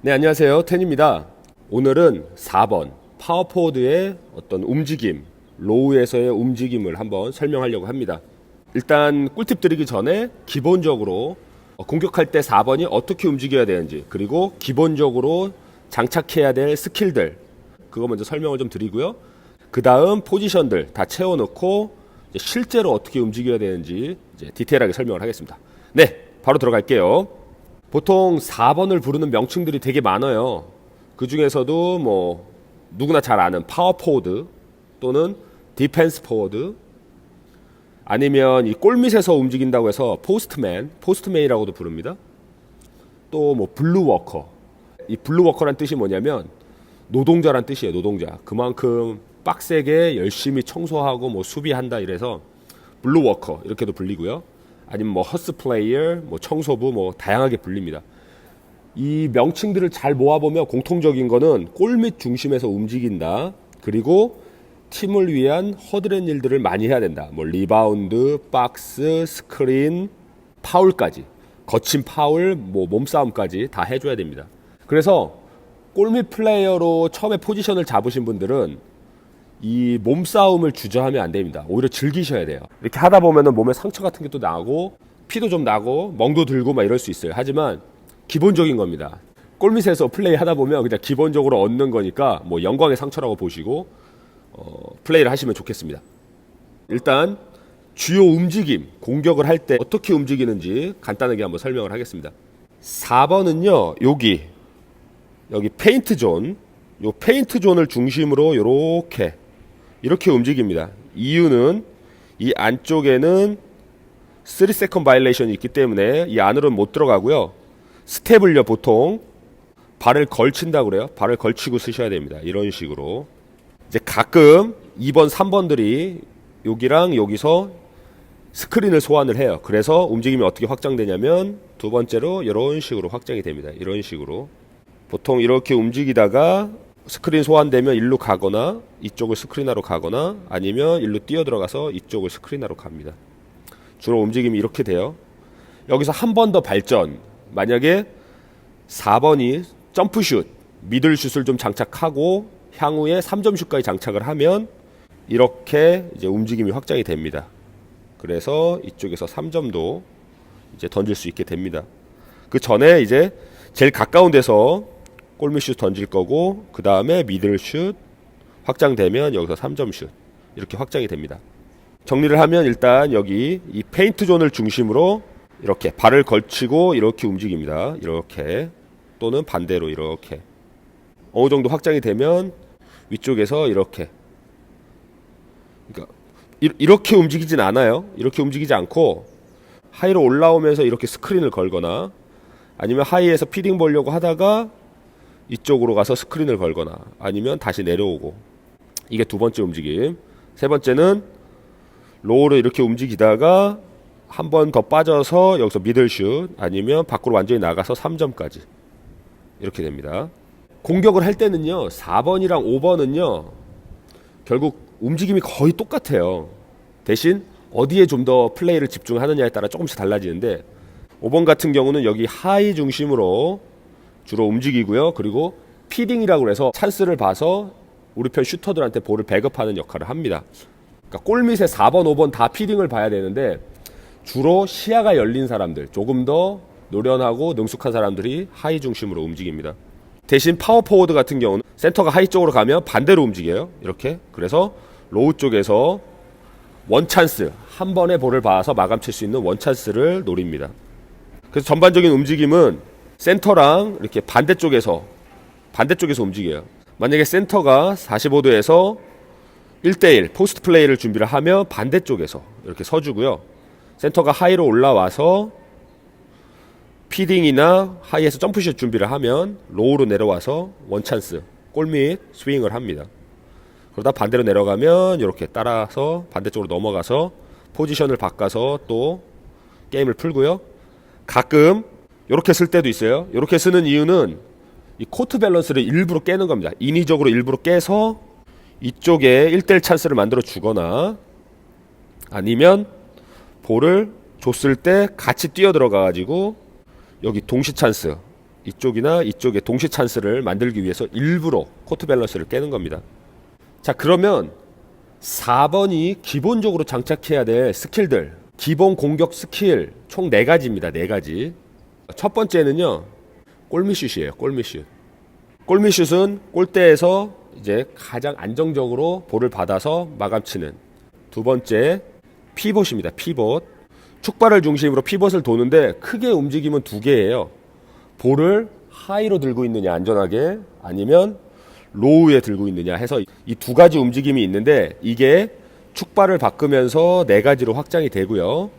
네, 안녕하세요. 텐입니다. 오늘은 4번 파워포워드의 어떤 움직임, 로우에서의 움직임을 한번 설명하려고 합니다. 일단 꿀팁 드리기 전에 기본적으로 공격할 때 4번이 어떻게 움직여야 되는지, 그리고 기본적으로 장착해야 될 스킬들, 그거 먼저 설명을 좀 드리고요. 그 다음 포지션들 다 채워놓고 실제로 어떻게 움직여야 되는지 이제 디테일하게 설명을 하겠습니다. 네, 바로 들어갈게요. 보통 4번을 부르는 명칭들이 되게 많아요. 그 중에서도 뭐 누구나 잘 아는 파워 포워드 또는 디펜스 포워드, 아니면 이 골밑에서 움직인다고 해서 포스트맨이라고도 부릅니다. 또 뭐 블루 워커. 이 블루 워커란 뜻이 뭐냐면 노동자란 뜻이에요. 노동자. 그만큼 빡세게 열심히 청소하고 뭐 수비한다 이래서 블루 워커 이렇게도 불리고요. 아니면 뭐 허스 플레이어, 뭐 청소부, 뭐 다양하게 불립니다. 이 명칭들을 잘 모아보면 공통적인 거는 골밑 중심에서 움직인다. 그리고 팀을 위한 허드렛 일들을 많이 해야 된다. 뭐 리바운드, 박스, 스크린, 파울까지, 거친 파울, 뭐 몸싸움까지 다 해줘야 됩니다. 그래서 골밑 플레이어로 처음에 포지션을 잡으신 분들은 이 몸싸움을 주저하면 안 됩니다. 오히려 즐기셔야 돼요. 이렇게 하다 보면은 몸에 상처 같은 게 또 나고 피도 좀 나고 멍도 들고 막 이럴 수 있어요. 하지만 기본적인 겁니다. 골밑에서 플레이 하다 보면 그냥 기본적으로 얻는 거니까 뭐 영광의 상처라고 보시고 플레이를 하시면 좋겠습니다. 일단 주요 움직임, 공격을 할 때 어떻게 움직이는지 간단하게 한번 설명을 하겠습니다. 4번은요, 여기 페인트 존, 요 페인트 존을 중심으로 이렇게 움직입니다. 이유는 이 안쪽에는 3세컨 바이올레이션이 있기 때문에 이 안으로는 못 들어가고요. 스텝을요, 보통 발을 걸친다고 그래요. 발을 걸치고 쓰셔야 됩니다. 이런 식으로. 이제 가끔 2번, 3번들이 여기랑 여기서 스크린을 소환을 해요. 그래서 움직임이 어떻게 확장되냐면 두 번째로 이런 식으로 확장이 됩니다. 이런 식으로. 보통 이렇게 움직이다가 스크린 소환되면 일로 가거나 이쪽을 스크린하러 가거나 아니면 일로 뛰어 들어가서 이쪽을 스크린하러 갑니다. 주로 움직임이 이렇게 돼요. 여기서 한 번 더 발전. 만약에 4번이 점프슛, 미들슛을 좀 장착하고 향후에 3점슛까지 장착을 하면 이렇게 이제 움직임이 확장이 됩니다. 그래서 이쪽에서 3점도 이제 던질 수 있게 됩니다. 그 전에 이제 제일 가까운 데서 골밑슛 던질 거고, 그 다음에 미들슛 확장되면 여기서 3점슛 이렇게 확장이 됩니다. 정리를 하면 일단 여기 이 페인트 존을 중심으로 이렇게 발을 걸치고 이렇게 움직입니다. 이렇게, 또는 반대로 이렇게. 어느 정도 확장이 되면 위쪽에서 이렇게, 그러니까 이렇게 움직이진 않아요. 이렇게 움직이지 않고 하이로 올라오면서 이렇게 스크린을 걸거나, 아니면 하이에서 피딩 보려고 하다가 이쪽으로 가서 스크린을 걸거나, 아니면 다시 내려오고. 이게 두 번째 움직임. 세 번째는 로우를 이렇게 움직이다가 한 번 더 빠져서 여기서 미들슛, 아니면 밖으로 완전히 나가서 3점까지 이렇게 됩니다. 공격을 할 때는요, 4번이랑 5번은요 결국 움직임이 거의 똑같아요. 대신 어디에 좀 더 플레이를 집중하느냐에 따라 조금씩 달라지는데, 5번 같은 경우는 여기 하이 중심으로 주로 움직이고요. 그리고 피딩이라고 해서 찬스를 봐서 우리 편 슈터들한테 볼을 백업하는 역할을 합니다. 그러니까 골밑에 4번, 5번 다 피딩을 봐야 되는데, 주로 시야가 열린 사람들, 조금 더 노련하고 능숙한 사람들이 하이 중심으로 움직입니다. 대신 파워포워드 같은 경우는 센터가 하이 쪽으로 가면 반대로 움직여요. 이렇게. 그래서 로우 쪽에서 원찬스, 한 번에 볼을 봐서 마감칠 수 있는 원찬스를 노립니다. 그래서 전반적인 움직임은 센터랑 이렇게 반대쪽에서 움직여요. 만약에 센터가 45도에서 1대1 포스트 플레이를 준비를 하면 반대쪽에서 이렇게 서주고요. 센터가 하이로 올라와서 피딩이나 하이에서 점프슛 준비를 하면 로우로 내려와서 원찬스, 골밑 스윙을 합니다. 그러다 반대로 내려가면 이렇게 따라서 반대쪽으로 넘어가서 포지션을 바꿔서 또 게임을 풀고요. 가끔 이렇게 쓸 때도 있어요. 이렇게 쓰는 이유는 이 코트 밸런스를 일부러 깨는 겁니다. 인위적으로 일부러 깨서 이쪽에 1대1 찬스를 만들어 주거나, 아니면 볼을 줬을 때 같이 뛰어 들어가 가지고 여기 동시 찬스, 이쪽이나 이쪽에 동시 찬스를 만들기 위해서 일부러 코트 밸런스를 깨는 겁니다. 자, 그러면 4번이 기본적으로 장착해야 될 스킬들, 기본 공격 스킬 총 4가지입니다. 4가지. 첫 번째는요, 골밑슛이에요. 골밑슛. 골밑슛은 골대에서 이제 가장 안정적으로 볼을 받아서 마감치는. 두 번째, 피봇입니다. 피봇. 축발을 중심으로 피봇을 도는데 크게 움직임은 2개예요. 볼을 하이로 들고 있느냐 안전하게, 아니면 로우에 들고 있느냐 해서 이 2가지 움직임이 있는데, 이게 축발을 바꾸면서 4가지로 확장이 되고요.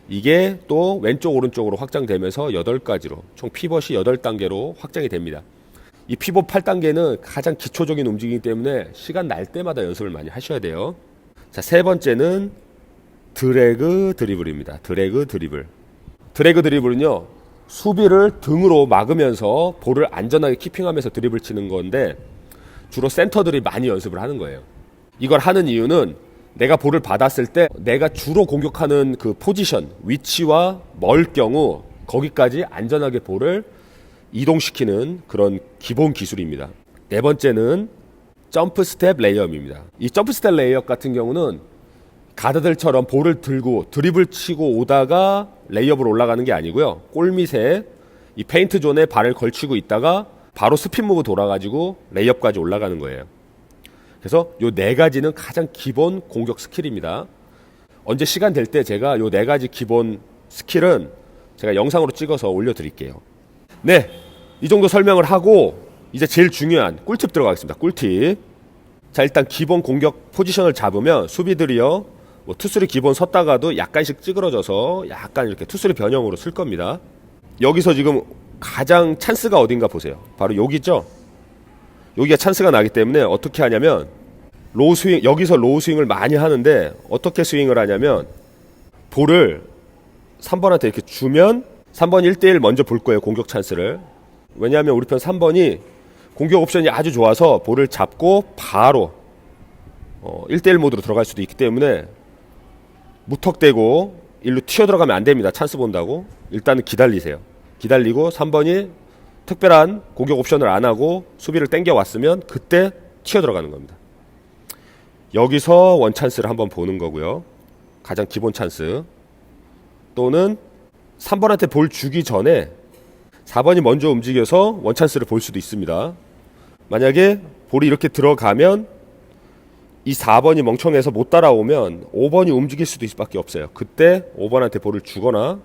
이게 또 왼쪽 오른쪽으로 확장되면서 8가지로 총 피벗이 8단계로 확장이 됩니다. 이 피벗 8단계는 가장 기초적인 움직이기 때문에 시간 날 때마다 연습을 많이 하셔야 돼요. 자, 세 번째는 드래그 드리블입니다. 드래그 드리블. 드래그 드리블은요, 수비를 등으로 막으면서 볼을 안전하게 키핑하면서 드리블 치는 건데, 주로 센터들이 많이 연습을 하는 거예요. 이걸 하는 이유는 내가 볼을 받았을 때 내가 주로 공격하는 그 포지션, 위치와 멀 경우 거기까지 안전하게 볼을 이동시키는 그런 기본 기술입니다. 네 번째는 점프 스텝 레이업입니다. 이 점프 스텝 레이업 같은 경우는 가드들처럼 볼을 들고 드리블 치고 오다가 레이업을 올라가는 게 아니고요. 골밑에 이 페인트 존에 발을 걸치고 있다가 바로 스핀 무브 돌아가지고 레이업까지 올라가는 거예요. 그래서 요 4가지는 가장 기본 공격 스킬입니다. 언제 시간 될 때 제가 요 4가지 기본 스킬은 제가 영상으로 찍어서 올려드릴게요. 네, 이 정도 설명을 하고 이제 제일 중요한 꿀팁 들어가겠습니다. 꿀팁. 자, 일단 기본 공격 포지션을 잡으면 수비들이요, 뭐 투수리 기본 섰다가도 약간씩 찌그러져서 약간 이렇게 투수리 변형으로 쓸 겁니다. 여기서 지금 가장 찬스가 어딘가 보세요. 바로 여기죠. 여기가 찬스가 나기 때문에 어떻게 하냐면 로우 스윙, 여기서 로우 스윙을 많이 하는데 어떻게 스윙을 하냐면 볼을 3번한테 이렇게 주면 3번 1대1 먼저 볼 거예요. 공격 찬스를. 왜냐하면 우리 편 3번이 공격 옵션이 아주 좋아서 볼을 잡고 바로 1대1 모드로 들어갈 수도 있기 때문에 무턱대고 일로 튀어 들어가면 안 됩니다. 찬스 본다고. 일단은 기다리세요. 기다리고 3번이 특별한 공격 옵션을 안 하고 수비를 땡겨 왔으면 그때 튀어 들어가는 겁니다. 여기서 원 찬스를 한번 보는 거고요. 가장 기본 찬스. 또는 3번한테 볼 주기 전에 4번이 먼저 움직여서 원 찬스를 볼 수도 있습니다. 만약에 볼이 이렇게 들어가면 이 4번이 멍청해서 못 따라오면 5번이 움직일 수도 있을 밖에 없어요. 그때 5번한테 볼을 주거나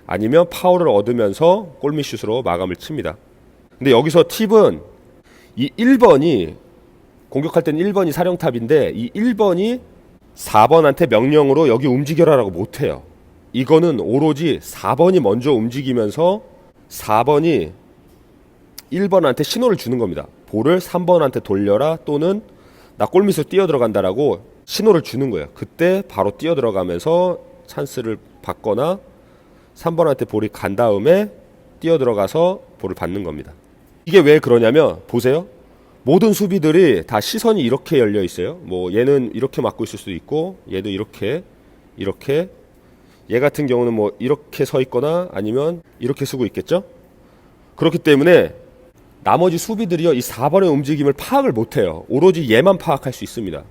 아니면 파울을 얻으면서 골밑슛으로 마감을 칩니다. 근데 여기서 팁은 이 1번이 공격할 땐 1번이 사령탑인데 이 1번이 4번한테 명령으로 여기 움직여라라고 못해요. 이거는 오로지 4번이 먼저 움직이면서 4번이 1번한테 신호를 주는 겁니다. 볼을 3번한테 돌려라, 또는 나 골밑으로 뛰어들어간다라고 신호를 주는 거예요. 그때 바로 뛰어들어가면서 찬스를 받거나 3번한테 볼이 간 다음에 뛰어들어가서 볼을 받는 겁니다. 이게 왜 그러냐면 보세요. 모든 수비들이 다 시선이 이렇게 열려 있어요. 뭐 얘는 이렇게 막고 있을 수도 있고 얘도 이렇게 얘 같은 경우는 뭐 이렇게 서 있거나 아니면 이렇게 쓰고 있겠죠. 그렇기 때문에 나머지 수비들이요, 이 4번의 움직임을 파악을 못해요. 오로지 얘만 파악할 수 있습니다.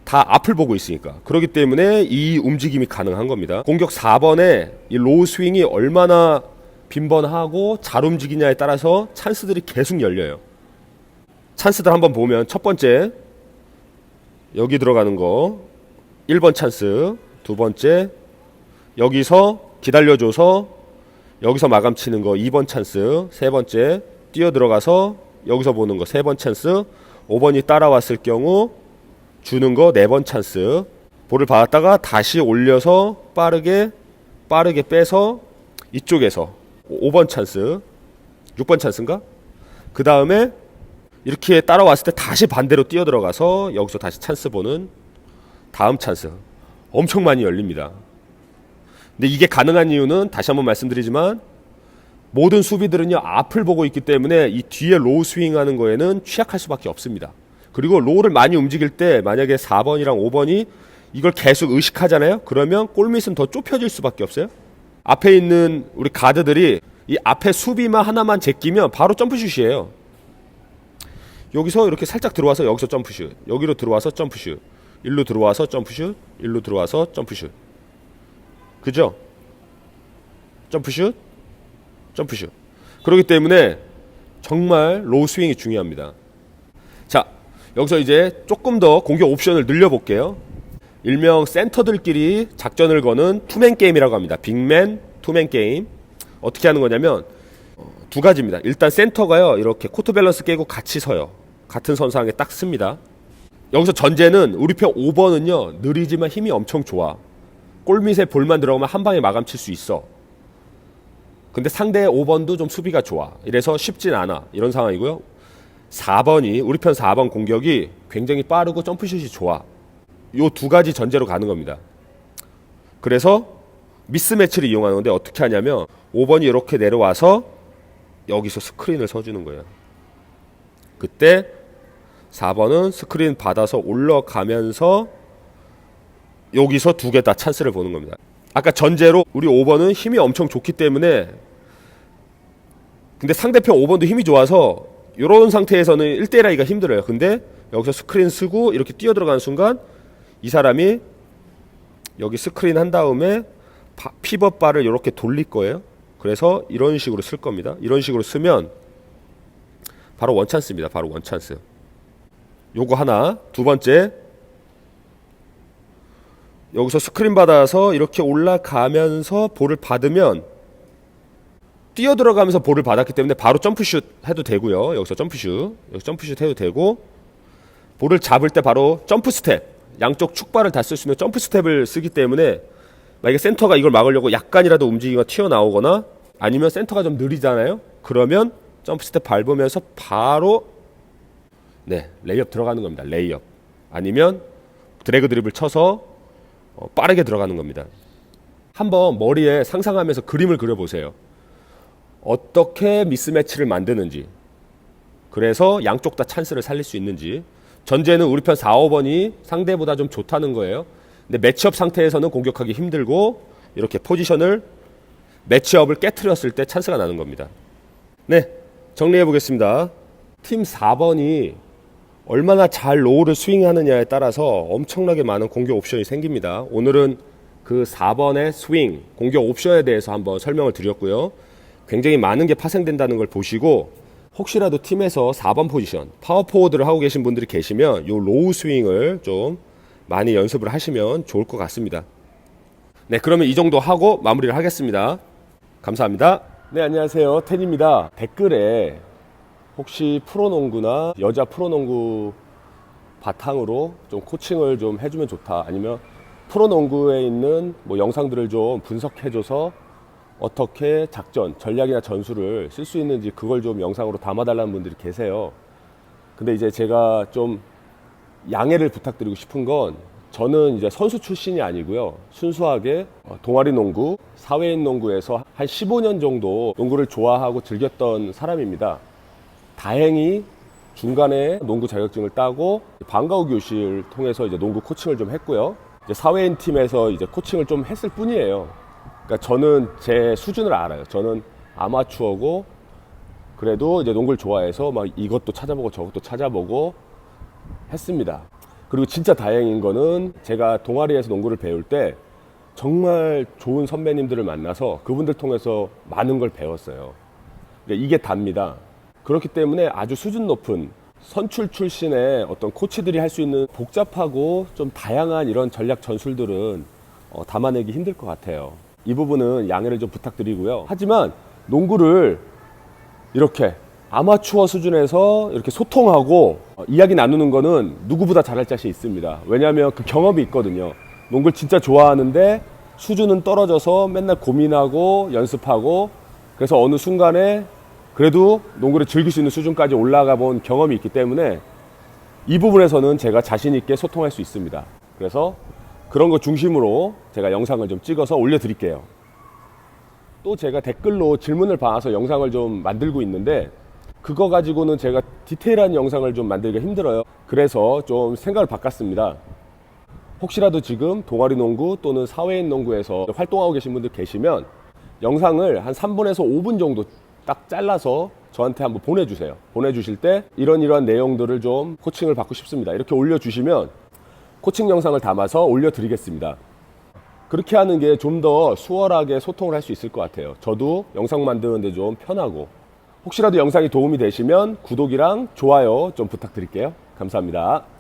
다 앞을 보고 있으니까. 그렇기 때문에 이 움직임이 가능한 겁니다. 공격 4번의 이 로우 스윙이 얼마나 빈번하고 잘 움직이냐에 따라서 찬스들이 계속 열려요. 찬스들 한번 보면 첫 번째 여기 들어가는 거 1번 찬스, 두 번째 여기서 기다려줘서 여기서 마감 치는 거 2번 찬스, 세 번째 뛰어 들어가서 여기서 보는 거 3번 찬스, 5번이 따라왔을 경우 주는 거 4번 찬스. 볼을 받았다가 다시 올려서 빠르게 빼서 이쪽에서 5번 찬스, 6번 찬스인가? 그 다음에 이렇게 따라왔을 때 다시 반대로 뛰어 들어가서 여기서 다시 찬스 보는 다음 찬스. 엄청 많이 열립니다. 근데 이게 가능한 이유는 다시 한번 말씀드리지만 모든 수비들은요, 앞을 보고 있기 때문에 이 뒤에 로우 스윙하는 거에는 취약할 수밖에 없습니다. 그리고 로우를 많이 움직일 때 만약에 4번이랑 5번이 이걸 계속 의식하잖아요. 그러면 골밑은 더 좁혀질 수밖에 없어요. 앞에 있는 우리 가드들이 이 앞에 수비만 하나만 제끼면 바로 점프슛이에요. 여기서 이렇게 살짝 들어와서 여기서 점프슛, 여기로 들어와서 점프슛, 일로 들어와서 점프슛, 일로 들어와서 점프슛. 그죠? 점프슛, 점프슛. 그렇기 때문에 정말 로우 스윙이 중요합니다. 자, 여기서 이제 조금 더 공격 옵션을 늘려볼게요. 일명 센터들끼리 작전을 거는 투맨 게임이라고 합니다. 빅맨, 투맨 게임. 어떻게 하는 거냐면 두 가지입니다. 일단 센터가요, 이렇게 코트 밸런스 깨고 같이 서요. 같은 선상에 딱 씁니다. 여기서 전제는 우리 편 5번은요, 느리지만 힘이 엄청 좋아. 골밑에 볼만 들어가면 한 방에 마감 칠 수 있어. 근데 상대 5번도 좀 수비가 좋아. 이래서 쉽진 않아. 이런 상황이고요. 4번이, 우리 편 4번 공격이 굉장히 빠르고 점프슛이 좋아. 요 두 가지 전제로 가는 겁니다. 그래서 미스매치를 이용하는 건데 어떻게 하냐면 5번이 이렇게 내려와서 여기서 스크린을 서주는 거예요. 그때 4번은 스크린 받아서 올라가면서 여기서 두 개 다 찬스를 보는 겁니다. 아까 전제로 우리 5번은 힘이 엄청 좋기 때문에, 근데 상대편 5번도 힘이 좋아서 이런 상태에서는 1대1 하기가 힘들어요. 근데 여기서 스크린 쓰고 이렇게 뛰어 들어가는 순간 이 사람이 여기 스크린 한 다음에 피벗 바를 이렇게 돌릴 거예요. 그래서 이런 식으로 쓸 겁니다. 이런 식으로 쓰면 바로 원찬스입니다. 바로 원찬스. 요거 하나. 두 번째, 여기서 스크린 받아서 이렇게 올라가면서 볼을 받으면 뛰어 들어가면서 볼을 받았기 때문에 바로 점프슛 해도 되고요. 여기서 점프슛, 여기 점프슛 해도 되고, 볼을 잡을 때 바로 점프 스텝, 양쪽 축발을 다 쓸 수 있는 점프 스텝을 쓰기 때문에 만약에 센터가 이걸 막으려고 약간이라도 움직이가 튀어나오거나 아니면 센터가 좀 느리잖아요. 그러면 점프 스텝 밟으면서 바로 레이업 들어가는 겁니다. 레이업. 아니면 드래그 드립을 쳐서 빠르게 들어가는 겁니다. 한번 머리에 상상하면서 그림을 그려보세요. 어떻게 미스매치를 만드는지, 그래서 양쪽 다 찬스를 살릴 수 있는지. 전제는 우리 편 4, 5번이 상대보다 좀 좋다는 거예요. 근데 매치업 상태에서는 공격하기 힘들고 이렇게 포지션을, 매치업을 깨트렸을 때 찬스가 나는 겁니다. 네, 정리해 보겠습니다. 팀 4번이 얼마나 잘 로우를 스윙하느냐에 따라서 엄청나게 많은 공격 옵션이 생깁니다. 오늘은 그 4번의 스윙, 공격 옵션에 대해서 한번 설명을 드렸고요. 굉장히 많은 게 파생된다는 걸 보시고, 혹시라도 팀에서 4번 포지션, 파워포워드를 하고 계신 분들이 계시면 요 로우 스윙을 좀 많이 연습을 하시면 좋을 것 같습니다. 네, 그러면 이 정도 하고 마무리를 하겠습니다. 감사합니다. 네, 안녕하세요. 텐입니다. 댓글에 혹시 프로농구나 여자 프로농구 바탕으로 좀 코칭을 좀 해주면 좋다, 아니면 프로농구에 있는 뭐 영상들을 좀 분석해줘서 어떻게 작전, 전략이나 전술을 쓸 수 있는지 그걸 좀 영상으로 담아달라는 분들이 계세요. 근데 이제 제가 좀 양해를 부탁드리고 싶은 건, 저는 이제 선수 출신이 아니고요. 순수하게 동아리 농구, 사회인 농구에서 한 15년 정도 농구를 좋아하고 즐겼던 사람입니다. 다행히 중간에 농구 자격증을 따고 방과 후 교실을 통해서 이제 농구 코칭을 좀 했고요. 이제 사회인 팀에서 이제 코칭을 좀 했을 뿐이에요. 그러니까 저는 제 수준을 알아요. 저는 아마추어고, 그래도 이제 농구를 좋아해서 막 이것도 찾아보고 저것도 찾아보고 했습니다. 그리고 진짜 다행인 거는 제가 동아리에서 농구를 배울 때 정말 좋은 선배님들을 만나서 그분들 통해서 많은 걸 배웠어요. 그러니까 이게 답니다. 그렇기 때문에 아주 수준 높은 선출 출신의 어떤 코치들이 할 수 있는 복잡하고 좀 다양한 이런 전략 전술들은 담아내기 힘들 것 같아요. 이 부분은 양해를 좀 부탁드리고요. 하지만 농구를 이렇게 아마추어 수준에서 이렇게 소통하고 이야기 나누는 거는 누구보다 잘할 자신 있습니다. 왜냐하면 그 경험이 있거든요. 농구를 진짜 좋아하는데 수준은 떨어져서 맨날 고민하고 연습하고, 그래서 어느 순간에 그래도 농구를 즐길 수 있는 수준까지 올라가 본 경험이 있기 때문에 이 부분에서는 제가 자신 있게 소통할 수 있습니다. 그래서 그런 거 중심으로 제가 영상을 좀 찍어서 올려드릴게요. 또 제가 댓글로 질문을 받아서 영상을 좀 만들고 있는데, 그거 가지고는 제가 디테일한 영상을 좀 만들기가 힘들어요. 그래서 좀 생각을 바꿨습니다. 혹시라도 지금 동아리 농구 또는 사회인 농구에서 활동하고 계신 분들 계시면 영상을 한 3분에서 5분 정도 딱 잘라서 저한테 한번 보내주세요. 보내주실 때 이러한 내용들을 좀 코칭을 받고 싶습니다. 이렇게 올려주시면 코칭 영상을 담아서 올려드리겠습니다. 그렇게 하는 게 좀 더 수월하게 소통을 할 수 있을 것 같아요. 저도 영상 만드는데 좀 편하고, 혹시라도 영상이 도움이 되시면 구독이랑 좋아요 좀 부탁드릴게요. 감사합니다.